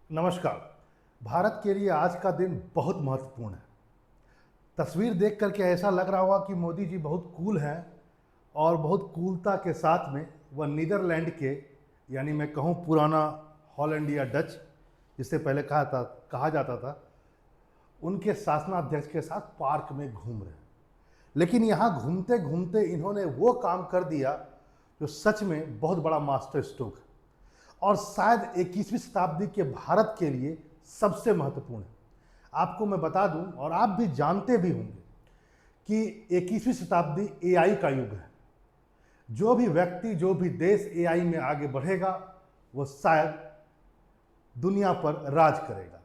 नमस्कार। भारत के लिए आज का दिन बहुत महत्वपूर्ण है। तस्वीर देख करके ऐसा लग रहा होगा कि मोदी जी बहुत कूल हैं और बहुत कूलता के साथ में वह नीदरलैंड के, यानी मैं कहूँ पुराना हॉलैंड या डच जिसे पहले कहा जाता था, उनके शासनाध्यक्ष के साथ पार्क में घूम रहे हैं। लेकिन यहाँ घूमते घूमते इन्होंने वो काम कर दिया जो सच में बहुत बड़ा मास्टर स्ट्रोक है और शायद 21वीं शताब्दी के भारत के लिए सबसे महत्वपूर्ण है। आपको मैं बता दूं, और आप भी जानते भी होंगे, कि 21वीं शताब्दी एआई का युग है। जो भी व्यक्ति, जो भी देश एआई में आगे बढ़ेगा वो शायद दुनिया पर राज करेगा।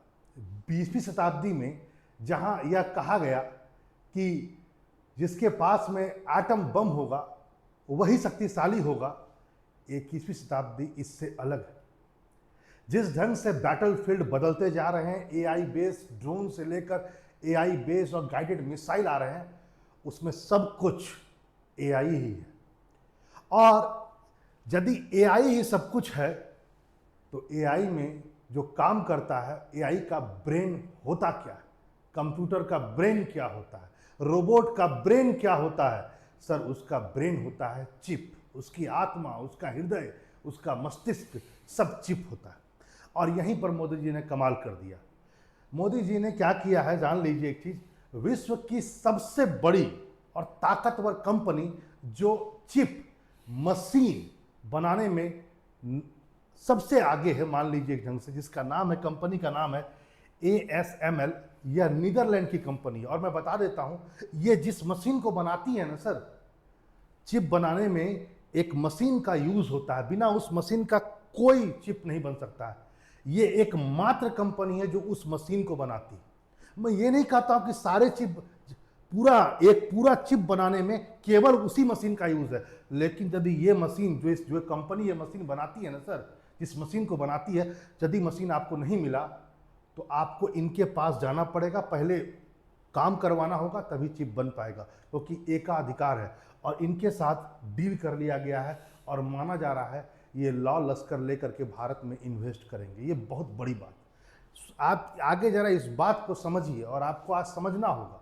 20वीं शताब्दी में जहां यह कहा गया कि जिसके पास में एटम बम होगा वही शक्तिशाली होगा, 21वीं शताब्दी इससे अलग है। जिस ढंग से बैटलफील्ड बदलते जा रहे हैं, एआई बेस्ड ड्रोन से लेकर एआई बेस्ड और गाइडेड मिसाइल आ रहे हैं, उसमें सब कुछ एआई ही है। और यदि एआई ही सब कुछ है तो एआई में जो काम करता है, एआई का ब्रेन होता क्या है, कंप्यूटर का ब्रेन क्या होता है, रोबोट का ब्रेन क्या होता है? सर, उसका ब्रेन होता है चिप। उसकी आत्मा, उसका हृदय, उसका मस्तिष्क सब चिप होता है। और यहीं पर मोदी जी ने कमाल कर दिया। मोदी जी ने क्या किया है, जान लीजिए एक चीज। विश्व की सबसे बड़ी और ताकतवर कंपनी जो चिप मशीन बनाने में सबसे आगे है, मान लीजिए एक ढंग से, जिसका नाम है, कंपनी का नाम है ASML। यह नीदरलैंड की कंपनी है। और मैं बता देता हूं, ये जिस मशीन को बनाती है ना सर, चिप बनाने में एक मशीन का यूज होता है। बिना उस मशीन का कोई चिप नहीं बन सकता है। ये एकमात्र कंपनी है जो उस मशीन को बनाती है। मैं ये नहीं कहता हूं कि सारे चिप, पूरा चिप बनाने में केवल उसी मशीन का यूज है, लेकिन यदि ये मशीन, जो कंपनी ये मशीन बनाती है ना सर, जिस मशीन को बनाती है, यदि मशीन आपको नहीं मिला तो आपको इनके पास जाना पड़ेगा, पहले काम करवाना होगा, तभी चिप बन पाएगा, क्योंकि एकाधिकार है। और इनके साथ डील कर लिया गया है और माना जा रहा है ये लॉ लश्कर लेकर के भारत में इन्वेस्ट करेंगे। ये बहुत बड़ी बात। आप आगे जरा इस बात को समझिए और आपको आज समझना होगा।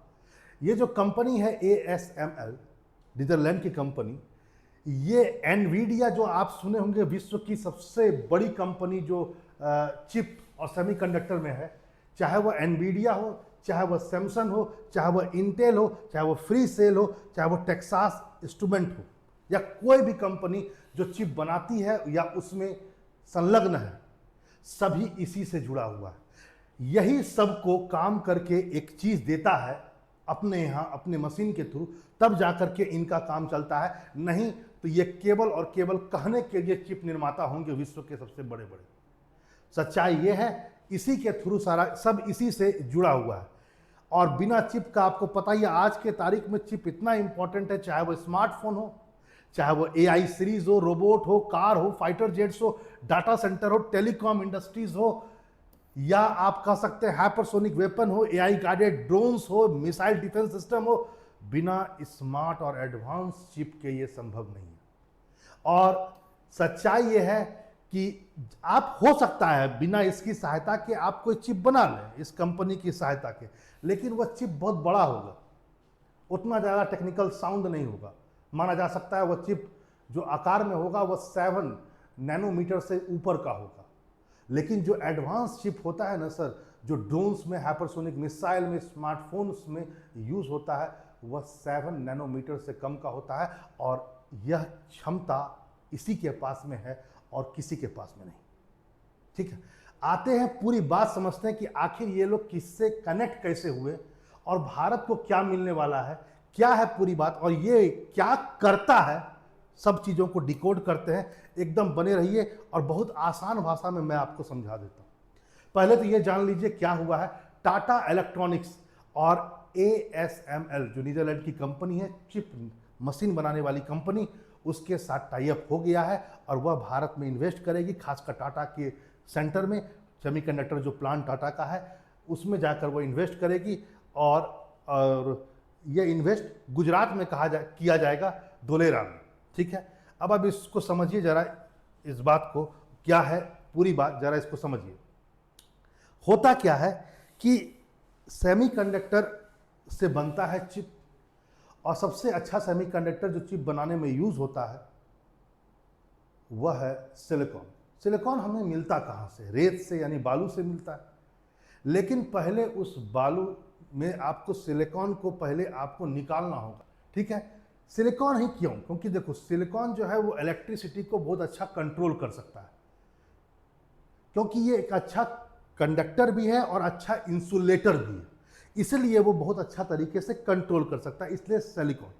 ये जो कंपनी है ASML, नीदरलैंड की कंपनी, ये एनवीडिया, जो आप सुने होंगे विश्व की सबसे बड़ी कंपनी जो चिप और सेमीकंडक्टर में है, चाहे वह एनवीडिया हो, चाहे वह सैमसंग हो, चाहे वह इंटेल हो, चाहे वह फ्री सेल हो, चाहे वह टेक्सास इंस्ट्रूमेंट हो, या कोई भी कंपनी जो चिप बनाती है या उसमें संलग्न है, सभी इसी से जुड़ा हुआ है। यही सबको काम करके एक चीज देता है अपने यहाँ, अपने मशीन के थ्रू, तब जाकर के इनका काम चलता है। नहीं तो ये केवल और केवल कहने के लिए चिप निर्माता होंगे विश्व के सबसे बड़े बड़े। सच्चाई ये है, इसी के थ्रू सारा सब इसी से जुड़ा हुआ है। और बिना चिप का, आपको पता ही है आज के तारीख में चिप इतना इंपॉर्टेंट है, चाहे वो स्मार्टफोन हो, चाहे वो AI सीरीज हो, रोबोट हो, कार हो, फाइटर जेट्स हो, डाटा सेंटर हो, टेलीकॉम इंडस्ट्रीज हो, या आप कह सकते हैं हाइपरसोनिक वेपन हो, AI गाइडेड ड्रोन्स हो, मिसाइल डिफेंस सिस्टम हो, बिना स्मार्ट और एडवांस चिप के ये संभव नहीं है। और सच्चाई ये है कि आप, हो सकता है बिना इसकी सहायता के आप कोई चिप बना लें, इस कंपनी की सहायता के, लेकिन वह चिप बहुत बड़ा होगा, उतना ज़्यादा टेक्निकल साउंड नहीं होगा। माना जा सकता है वह चिप जो आकार में होगा वह 7 नैनोमीटर से ऊपर का होगा। लेकिन जो एडवांस चिप होता है ना सर, जो ड्रोन्स में, हाइपरसोनिक मिसाइल में, स्मार्टफोन्स में यूज होता है, वह 7 नैनोमीटर से कम का होता है। और यह क्षमता इसी के पास में है और किसी के पास में नहीं। ठीक है, आते हैं पूरी बात समझते हैं कि आखिर ये लोग किससे कनेक्ट कैसे हुए और भारत को क्या मिलने वाला है, क्या है पूरी बात, और ये क्या करता है। सब चीज़ों को डिकोड करते हैं। एकदम बने रहिए और बहुत आसान भाषा में मैं आपको समझा देता हूँ। पहले तो ये जान लीजिए क्या हुआ है। टाटा इलेक्ट्रॉनिक्स और ASML, जो नीदरलैंड की कंपनी है, चिप मशीन बनाने वाली कंपनी, उसके साथ टाई अप हो गया है और वह भारत में इन्वेस्ट करेगी, खासकर टाटा के सेंटर में, सेमीकंडक्टर जो प्लांट टाटा का है उसमें जाकर वो इन्वेस्ट करेगी। और ये इन्वेस्ट गुजरात में किया जाएगा, धोलेरा में। ठीक है, अब इसको समझिए जरा, इस बात को क्या है पूरी बात, जरा इसको समझिए। होता क्या है कि सेमीकंडक्टर से बनता है चिप, और सबसे अच्छा सेमीकंडक्टर जो चिप बनाने में यूज होता है वह है सिलिकॉन। सिलिकॉन हमें मिलता कहाँ से? रेत से यानी बालू से मिलता है। लेकिन पहले उस बालू में आपको सिलिकॉन को पहले आपको निकालना होगा, ठीक है। सिलिकॉन ही क्यों? क्योंकि देखो सिलिकॉन जो है वो इलेक्ट्रिसिटी को बहुत अच्छा कंट्रोल कर सकता है, क्योंकि ये एक अच्छा कंडक्टर भी है और अच्छा इंसुलेटर भी है, इसलिए वो बहुत अच्छा तरीके से कंट्रोल कर सकता है, इसलिए सिलिकॉन।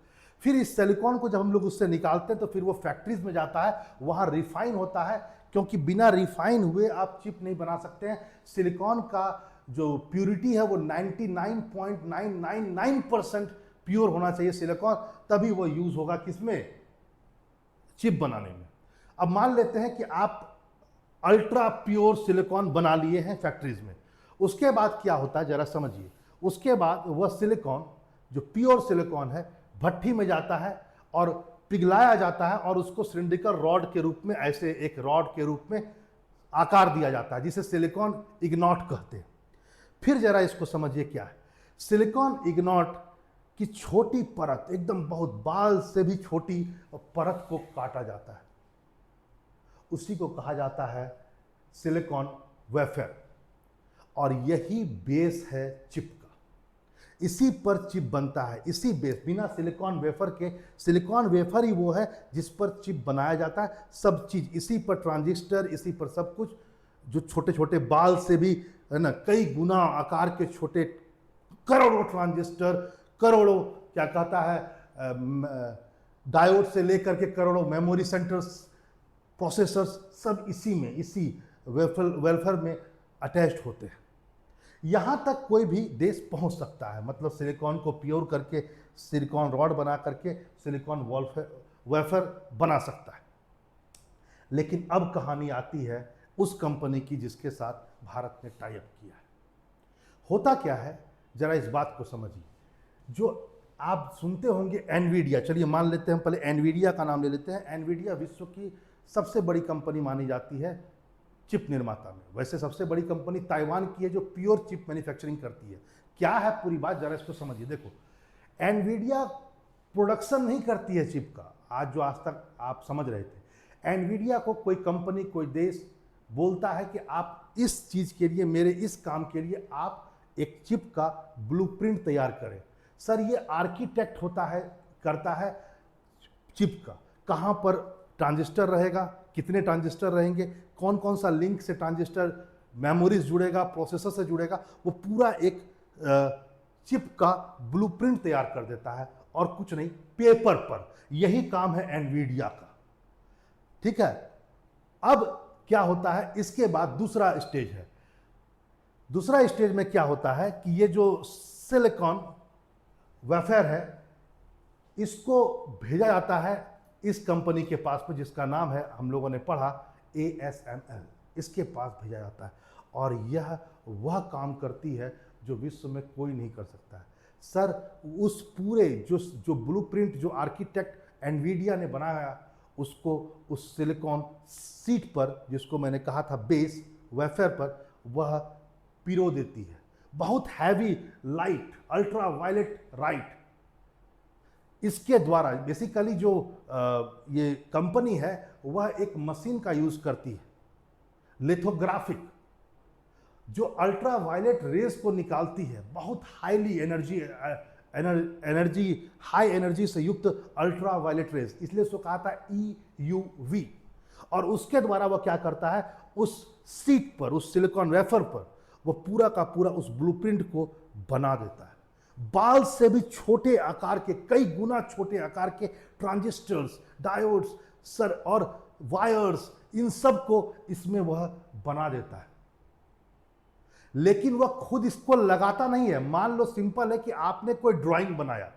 फिर इस सिलिकॉन को जब हम लोग उससे निकालते हैं तो फिर वो फैक्ट्रीज में जाता है, वहाँ रिफाइन होता है, क्योंकि बिना रिफाइन हुए आप चिप नहीं बना सकते हैं। सिलिकॉन का जो प्यूरिटी है वो 99.999% प्योर होना चाहिए सिलिकॉन, तभी वो यूज होगा किसमें? चिप बनाने में। अब मान लेते हैं कि आप अल्ट्रा प्योर सिलिकॉन बना लिए हैं फैक्ट्रीज में, उसके बाद क्या होता है जरा समझिए। उसके बाद वह सिलिकॉन जो प्योर सिलिकॉन है भट्ठी में जाता है और पिघलाया जाता है और उसको सिलिंड्रिकल रॉड के रूप में, ऐसे एक रॉड के रूप में आकार दिया जाता है, जिसे सिलिकॉन इग्नॉट कहते हैं। फिर जरा इसको समझिए क्या है। सिलिकॉन इग्नॉट की छोटी परत, एकदम बहुत बाल से भी छोटी परत को काटा जाता है, उसी को कहा जाता है सिलिकॉन वेफर, और यही बेस है चिप का। इसी पर चिप बनता है, इसी बेस, बिना सिलिकॉन वेफर के, सिलिकॉन वेफर ही वो है जिस पर चिप बनाया जाता है। सब चीज इसी पर, ट्रांजिस्टर इसी पर, सब कुछ, जो छोटे छोटे बाल से भी है ना कई गुना आकार के छोटे, करोड़ों ट्रांजिस्टर, करोड़ों क्या कहता है डायोड से लेकर के करोड़ों मेमोरी सेंटर्स, प्रोसेसर्स, सब इसी में, इसी वेफर में अटैच्ड होते हैं। यहाँ तक कोई भी देश पहुँच सकता है, मतलब सिलिकॉन को प्योर करके, सिलिकॉन रॉड बना करके सिलिकॉन वेफर बना सकता है। लेकिन अब कहानी आती है उस कंपनी की जिसके साथ भारत ने टाई अप किया है। होता क्या है जरा इस बात को समझिए। जो आप सुनते होंगे एनवीडिया, चलिए मान लेते हैं, पहले एनवीडिया का नाम ले लेते हैं। एनवीडिया विश्व की सबसे बड़ी कंपनी मानी जाती है चिप निर्माता में। वैसे सबसे बड़ी कंपनी ताइवान की है जो प्योर चिप मैन्युफैक्चरिंग करती है। क्या है पूरी बात जरा इसको समझिए। देखो एनवीडिया प्रोडक्शन नहीं करती है चिप का, आज तक आप समझ रहे थे। एनवीडिया को कोई कंपनी, कोई देश बोलता है कि आप इस चीज के लिए, मेरे इस काम के लिए आप एक चिप का ब्लूप्रिंट तैयार करें। सर ये आर्किटेक्ट होता है, करता है चिप का, कहाँ पर ट्रांजिस्टर रहेगा, कितने ट्रांजिस्टर रहेंगे, कौन कौन सा लिंक से ट्रांजिस्टर मेमोरीज जुड़ेगा, प्रोसेसर से जुड़ेगा, वो पूरा एक चिप का ब्लूप्रिंट तैयार कर देता है, और कुछ नहीं, पेपर पर। यही काम है एनवीडिया का, ठीक है। अब क्या होता है, इसके बाद दूसरा स्टेज है। दूसरा स्टेज में क्या होता है कि ये जो सिलिकॉन वेफर है इसको भेजा जाता है इस कंपनी के पास में, जिसका नाम है, हम लोगों ने पढ़ा, ASML, इसके पास भेजा जाता है, और यह वह काम करती है जो विश्व में कोई नहीं कर सकता है। सर उस पूरे जो ब्लूप्रिंट, जो आर्किटेक्ट एनवीडिया ने बनाया, उसको उस सिलिकॉन सीट पर, जिसको मैंने कहा था बेस वेफर पर, वह पिरो देती है। बहुत heavy light, ultra violet light, इसके द्वारा बेसिकली जो ये कंपनी है वह एक मशीन का यूज करती है, लिथोग्राफिक, जो अल्ट्रा वायलेट रेस को निकालती है, बहुत हाईली हाई एनर्जी से युक्त अल्ट्रा वायलेट रेस, इसलिए उसको कहा था EUV। और उसके द्वारा वह क्या करता है, उस सीट पर, उस सिलिकॉन वेफर पर, वो पूरा का पूरा उस ब्लूप्रिंट को बना देता है। बाल से भी छोटे आकार के, कई गुना छोटे आकार के ट्रांजिस्टर्स, डायोड्स, सर और वायर्स, इन सब को इसमें वह बना देता है। लेकिन वह खुद इसको लगाता नहीं है। मान लो सिंपल है कि आपने कोई ड्राइंग बनाया,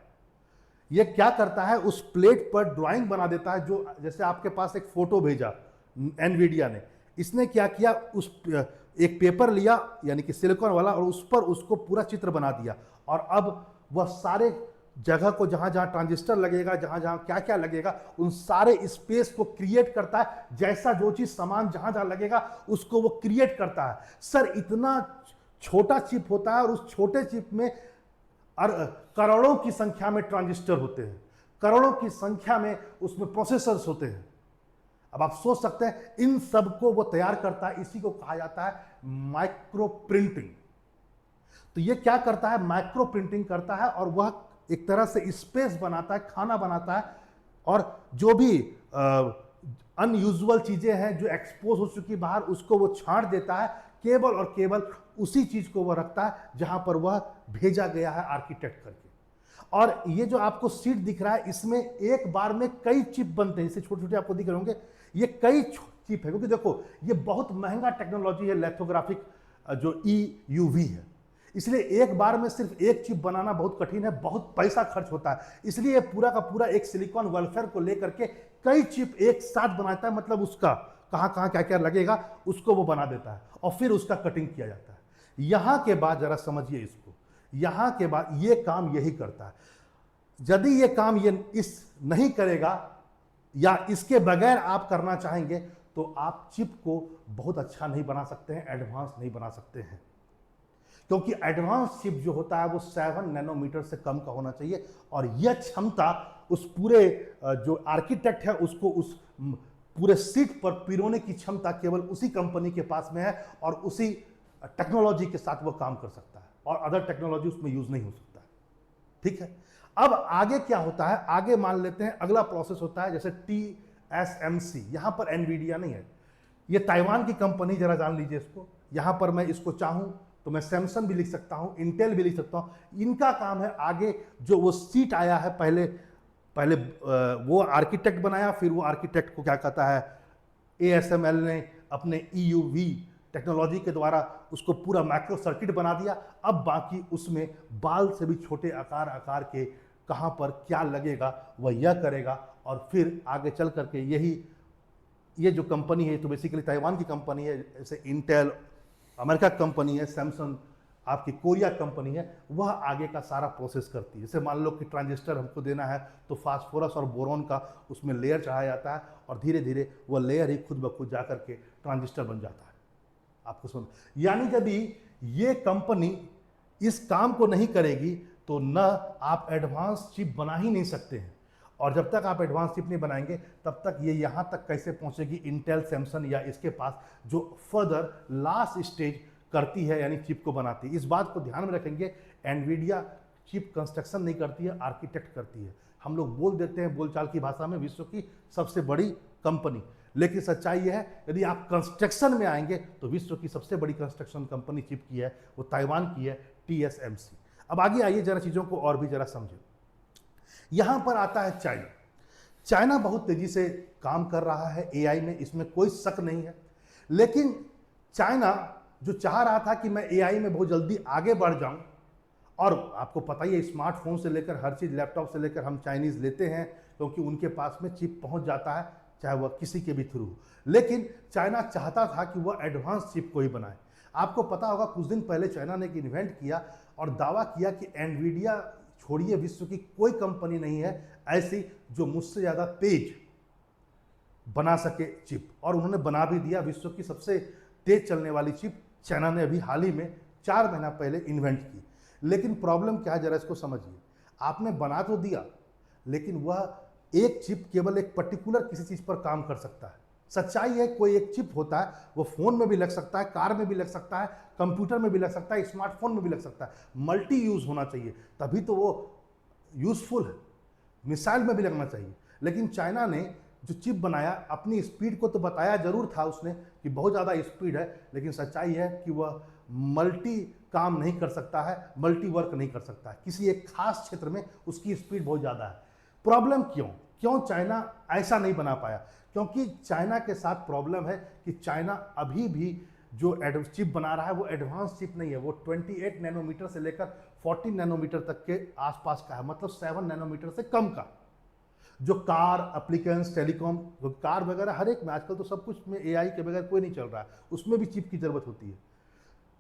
यह क्या करता है, उस प्लेट पर ड्राइंग बना देता है। जो जैसे आपके पास एक फोटो भेजा एनवीडिया ने, इसने क्या किया, उस एक पेपर लिया यानी कि सिलिकॉन वाला, और उस पर उसको पूरा चित्र बना दिया, और अब वह सारे जगह को, जहां जहां ट्रांजिस्टर लगेगा, जहां जहां क्या क्या लगेगा, उन सारे स्पेस को क्रिएट करता है। जैसा जो चीज सामान जहां जहां लगेगा उसको वो क्रिएट करता है। सर इतना छोटा चिप होता है और उस छोटे चिप में करोड़ों की संख्या में ट्रांजिस्टर होते हैं, करोड़ों की संख्या में उसमें प्रोसेसर्स होते हैं। अब आप सोच सकते हैं इन सब को वो तैयार करता है, इसी को कहा जाता है माइक्रो प्रिंटिंग। तो ये क्या करता है, माइक्रो प्रिंटिंग करता है और वह एक तरह से स्पेस बनाता है, खाना बनाता है, और जो भी अनयूजुअल चीजें हैं जो एक्सपोज हो चुकी बाहर, उसको वो छांट देता है, केवल और केवल उसी चीज को वह रखता है जहां पर वह भेजा गया है आर्किटेक्ट करके। और ये जो आपको सीट दिख रहा है, इसमें एक बार में कई चिप बनते हैं, जैसे छोटे छोटे आपको दिख रहे होंगे, ये कई चिप है, क्योंकि देखो ये बहुत महंगा टेक्नोलॉजी है, लिथोग्राफिक जो EUV है, इसलिए एक बार में सिर्फ एक चिप बनाना बहुत कठिन है, बहुत पैसा खर्च होता है। इसलिए पूरा का पूरा एक सिलिकॉन वेफर को लेकर के कई चिप एक साथ बनाता है, मतलब उसका कहां कहां क्या क्या लगेगा उसको वो बना देता है और फिर उसका कटिंग किया जाता है। यहां के बाद जरा समझिए इसको, यहां के बाद ये काम यही करता है। यदि ये काम ये इस नहीं करेगा या इसके बगैर आप करना चाहेंगे तो आप चिप को बहुत अच्छा नहीं बना सकते हैं, एडवांस नहीं बना सकते हैं, क्योंकि एडवांस चिप जो होता है वो 7 नैनोमीटर से कम का होना चाहिए। और यह क्षमता उस पूरे जो आर्किटेक्ट है उसको उस पूरे सीट पर पिरोने की क्षमता केवल उसी कंपनी के पास में है, और उसी टेक्नोलॉजी के साथ वो काम कर सकता है, और अदर टेक्नोलॉजी उसमें यूज नहीं हो सकता है। ठीक है, अब आगे क्या होता है, आगे मान लेते हैं अगला प्रोसेस होता है जैसे TSMC। यहां पर एनवीडिया नहीं है, ये ताइवान की कंपनी, जरा जान लीजिए इसको। यहां पर मैं इसको चाहूं तो मैं सैमसंग भी लिख सकता हूं, इंटेल भी लिख सकता हूं। इनका काम है आगे जो वो सीट आया है, पहले पहले वो आर्किटेक्ट बनाया, फिर वो आर्किटेक्ट को क्या कहता है ASML ने अपने EUV टेक्नोलॉजी के द्वारा उसको पूरा माइक्रो सर्किट बना दिया। अब बाकी उसमें बाल से भी छोटे आकार आकार के कहां पर क्या लगेगा वह यह करेगा, और फिर आगे चल करके यही ये जो कंपनी है तो बेसिकली ताइवान की कंपनी है, जैसे इंटेल अमेरिका कंपनी है, सैमसंग आपकी कोरिया कंपनी है, वह आगे का सारा प्रोसेस करती है। जैसे मान लो कि ट्रांजिस्टर हमको देना है तो फास्फोरस और बोरॉन का उसमें लेयर चढ़ाया जाता है, और धीरे धीरे वह लेयर ही खुद ब खुद जा करके ट्रांजिस्टर बन जाता है। आपको समझ, यानी यदि ये कंपनी इस काम को नहीं करेगी तो न आप एडवांस चिप बना ही नहीं सकते हैं, और जब तक आप एडवांस चिप नहीं बनाएंगे तब तक ये यहाँ तक कैसे पहुँचेगी इंटेल, सैमसंग या इसके पास जो फर्दर लास्ट स्टेज करती है यानी चिप को बनाती है। इस बात को ध्यान में रखेंगे, एनवीडिया चिप कंस्ट्रक्शन नहीं करती है, आर्किटेक्ट करती है। हम लोग बोल देते हैं बोलचाल की भाषा में विश्व की सबसे बड़ी कंपनी, लेकिन सच्चाई यह है यदि आप कंस्ट्रक्शन में आएंगे तो विश्व की सबसे बड़ी कंस्ट्रक्शन कंपनी चिप की है, वो ताइवान की है, TSMC। अब आगे आइए जरा चीज़ों को और भी जरा समझें। यहां पर आता है चाइना। चाइना बहुत तेजी से काम कर रहा है AI में, इसमें कोई शक नहीं है। लेकिन चाइना जो चाह रहा था कि मैं AI में बहुत जल्दी आगे बढ़ जाऊं, और आपको पता ही है स्मार्टफोन से लेकर हर चीज़, लैपटॉप से लेकर हम चाइनीज़ लेते हैं क्योंकि उनके पास में चिप पहुंच जाता है, चाहे वह किसी के भी थ्रू हो। लेकिन चाइना चाहता था कि वह एडवांस चिप को ही बनाए। आपको पता होगा कुछ दिन पहले चाइना ने एक इन्वेंट किया और दावा किया कि एनवीडिया छोड़िए विश्व की कोई कंपनी नहीं है ऐसी जो मुझसे ज़्यादा तेज बना सके चिप, और उन्होंने बना भी दिया। विश्व की सबसे तेज चलने वाली चिप चाइना ने अभी हाल ही में 4 महीना पहले इन्वेंट की। लेकिन प्रॉब्लम क्या है जरा इसको समझिए, आपने बना तो दिया लेकिन वह एक चिप केवल एक पर्टिकुलर किसी चीज़ पर काम कर सकता है। सच्चाई है कोई एक चिप होता है वो फ़ोन में भी लग सकता है, कार में भी लग सकता है, कंप्यूटर में भी लग सकता है, स्मार्टफोन में भी लग सकता है। मल्टी यूज़ होना चाहिए तभी तो वो यूज़फुल है। मिसाइल में भी लगना चाहिए। लेकिन चाइना ने जो चिप बनाया, अपनी स्पीड को तो बताया जरूर था उसने कि बहुत ज़्यादा स्पीड है, लेकिन सच्चाई है कि वह मल्टी काम नहीं कर सकता है, मल्टी वर्क नहीं कर सकता है। किसी एक खास क्षेत्र में उसकी स्पीड बहुत ज़्यादा है। प्रॉब्लम क्यों चाइना ऐसा नहीं बना पाया? क्योंकि चाइना के साथ प्रॉब्लम है कि चाइना अभी भी जो चिप बना रहा है वो एडवांस चिप नहीं है, वो 28 नैनोमीटर से लेकर 40 नैनोमीटर तक के आसपास का है, मतलब 7 नैनोमीटर से कम का। जो कार एप्लीकेंस, टेलीकॉम, कार वगैरह हर एक में आजकल तो सब कुछ में AI के बगैर कोई नहीं चल रहा है, उसमें भी चिप की जरूरत होती है।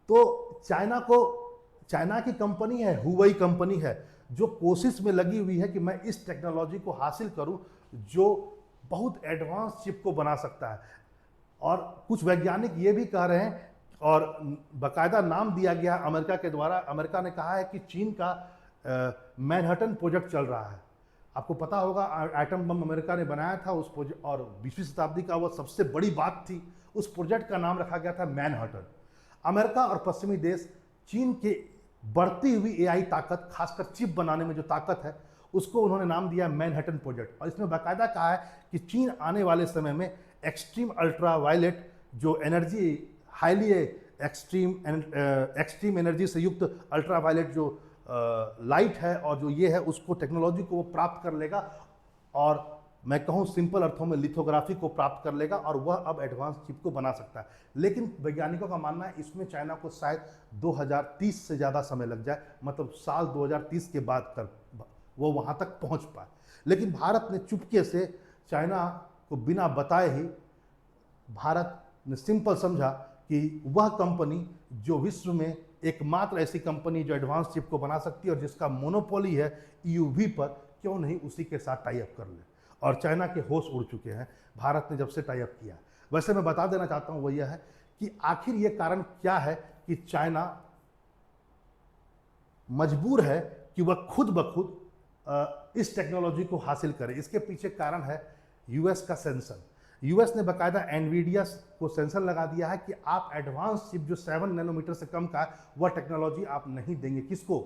तो चाइना की कंपनी है, हुवई कंपनी है, जो कोशिश में लगी हुई है कि मैं इस टेक्नोलॉजी को हासिल करूं जो बहुत एडवांस चिप को बना सकता है। और कुछ वैज्ञानिक ये भी कह रहे हैं और बाकायदा नाम दिया गया अमेरिका के द्वारा। अमेरिका ने कहा है कि चीन का मैनहट्टन प्रोजेक्ट चल रहा है। आपको पता होगा एटम बम अमेरिका ने बनाया था उस प्रोजेक्ट, और 20वीं शताब्दी का वो सबसे बड़ी बात थी। उस प्रोजेक्ट का नाम रखा गया था मैनहट्टन। अमेरिका और पश्चिमी देश चीन के बढ़ती हुई एआई ताकत, खासकर चिप बनाने में जो ताकत है, उसको उन्होंने नाम दिया मैनहट्टन प्रोजेक्ट। और इसमें बाकायदा कहा है कि चीन आने वाले समय में एक्सट्रीम अल्ट्रा वायलेट जो एनर्जी, हाईली एक्सट्रीम एनर्जी से युक्त अल्ट्रा वायलेट जो लाइट है और जो ये है, उसको टेक्नोलॉजी को वो प्राप्त कर लेगा, और मैं कहूँ सिंपल अर्थों में लिथोग्राफी को प्राप्त कर लेगा, और वह अब एडवांस चिप को बना सकता है। लेकिन वैज्ञानिकों का मानना है इसमें चाइना को शायद 2030 से ज़्यादा समय लग जाए, मतलब साल 2030 के बाद कर वो वहाँ तक पहुँच पाए। लेकिन भारत ने चुपके से चाइना को बिना बताए ही, भारत ने सिंपल समझा कि वह कंपनी जो विश्व में एकमात्र ऐसी कंपनी जो एडवांस चिप को बना सकती है और जिसका मोनोपोली है ईयूवी पर, क्यों नहीं उसी के साथ टाई अप कर ले। और चाइना के होश उड़ चुके हैं भारत ने जब से टाई अप किया। वैसे मैं बता देना चाहता हूं वो यह है कि आखिर ये कारण क्या है कि चाइना मजबूर है कि वह खुद ब खुद इस टेक्नोलॉजी को हासिल करे। इसके पीछे कारण है यूएस का सेंसर। यूएस ने बाकायदा एनवीडिया को सेंसर लगा दिया है कि आप एडवांस चिप जो 7 नैनोमीटर से कम का है, वह टेक्नोलॉजी आप नहीं देंगे। किसको?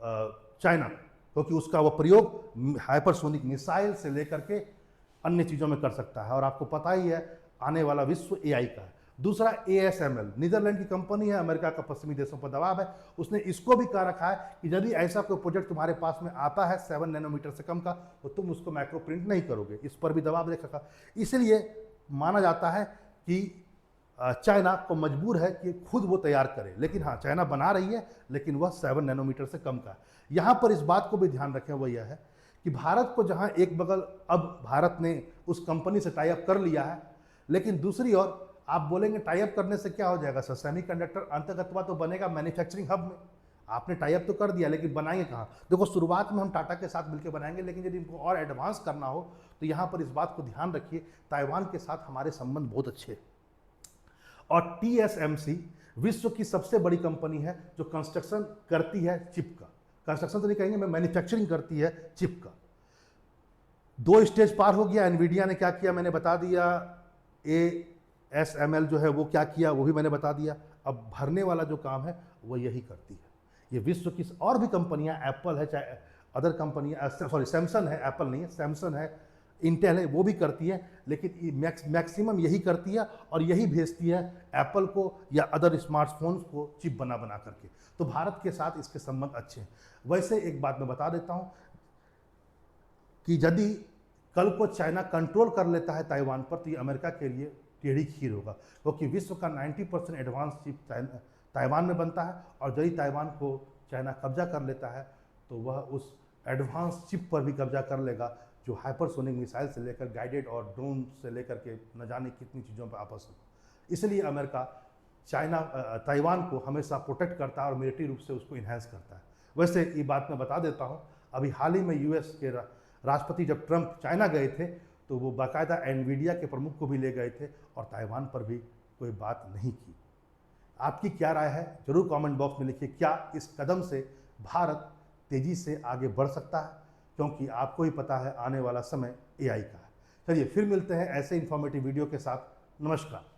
चाइना, क्योंकि उसका वह प्रयोग हाइपरसोनिक मिसाइल से लेकर के अन्य चीज़ों में कर सकता है। और आपको पता ही है आने वाला विश्व एआई का है। दूसरा ASML, नीदरलैंड की कंपनी है, अमेरिका का पश्चिमी देशों पर दबाव है। उसने इसको भी कह रखा है कि यदि ऐसा कोई प्रोजेक्ट तुम्हारे पास में आता है 7 नैनोमीटर से कम का, तो तुम उसको माइक्रो प्रिंट नहीं करोगे। इस पर भी दबाव रखा। इसलिए माना जाता है कि चाइना को मजबूर है कि खुद वो तैयार करे। लेकिन हाँ, चाइना बना रही है, लेकिन वह 7 नैनोमीटर से कम का है। यहाँ पर इस बात को भी ध्यान रखें, वह यह है कि भारत को जहाँ एक बगल अब भारत ने उस कंपनी से टाई अप कर लिया है, लेकिन दूसरी ओर आप बोलेंगे टाई अप करने से क्या हो जाएगा सर? सेमीकंडक्टर अंततः तो बनेगा मैन्युफैक्चरिंग हब में। आपने टाई अप तो कर दिया, लेकिन बनाएंगे कहाँ? देखो, शुरुआत में हम टाटा के साथ मिलकर बनाएंगे, लेकिन यदि इनको और एडवांस करना हो तो यहाँ पर इस बात को ध्यान रखिए, ताइवान के साथ हमारे संबंध बहुत अच्छे हैं। और TSMC विश्व की सबसे बड़ी कंपनी है जो कंस्ट्रक्शन करती है चिप का। कंस्ट्रक्शन तो नहीं कहेंगे, मैं मैन्युफैक्चरिंग करती है चिप का। 2 स्टेज पार हो गया। एनवीडिया ने क्या किया मैंने बता दिया, ASML जो है वो क्या किया वो भी मैंने बता दिया। अब भरने वाला जो काम है वो यही करती है। ये विश्व की और भी कंपनियां, एप्पल है, चाहे अदर कंपनियां, सॉरी सैमसंग है, एप्पल नहीं है, सैमसंग है, इंटेल है, वो भी करती है। लेकिन मैक्सिमम यही करती है और यही भेजती है एप्पल को या अदर स्मार्टफोन्स को चिप बना बना करके। तो भारत के साथ इसके संबंध अच्छे हैं। वैसे एक बात मैं बता देता हूँ कि यदि कल को चाइना कंट्रोल कर लेता है ताइवान पर, तो ये अमेरिका के लिए टेढ़ी खीर होगा, क्योंकि विश्व का 90% एडवांस चिप ताइवान में बनता है। और यदि ताइवान को चाइना कब्जा कर लेता है तो वह उस एडवांस चिप पर भी कब्जा कर लेगा, जो हाइपरसोनिक मिसाइल से लेकर गाइडेड और ड्रोन से लेकर के न जाने कितनी चीज़ों पर आपस में। इसलिए अमेरिका ताइवान को हमेशा प्रोटेक्ट करता है और मिलिट्री रूप से उसको इन्हेंस करता है। वैसे ये बात मैं बता देता हूँ, अभी हाल ही में यूएस के राष्ट्रपति जब ट्रंप चाइना गए थे तो वो बाकायदा एनवीडिया के प्रमुख को भी ले गए थे और ताइवान पर भी कोई बात नहीं की। आपकी क्या राय है जरूर कमेंट बॉक्स में लिखिए। क्या इस कदम से भारत तेजी से आगे बढ़ सकता है? क्योंकि आपको ही पता है आने वाला समय एआई का है। चलिए फिर मिलते हैं ऐसे इन्फॉर्मेटिव वीडियो के साथ। नमस्कार।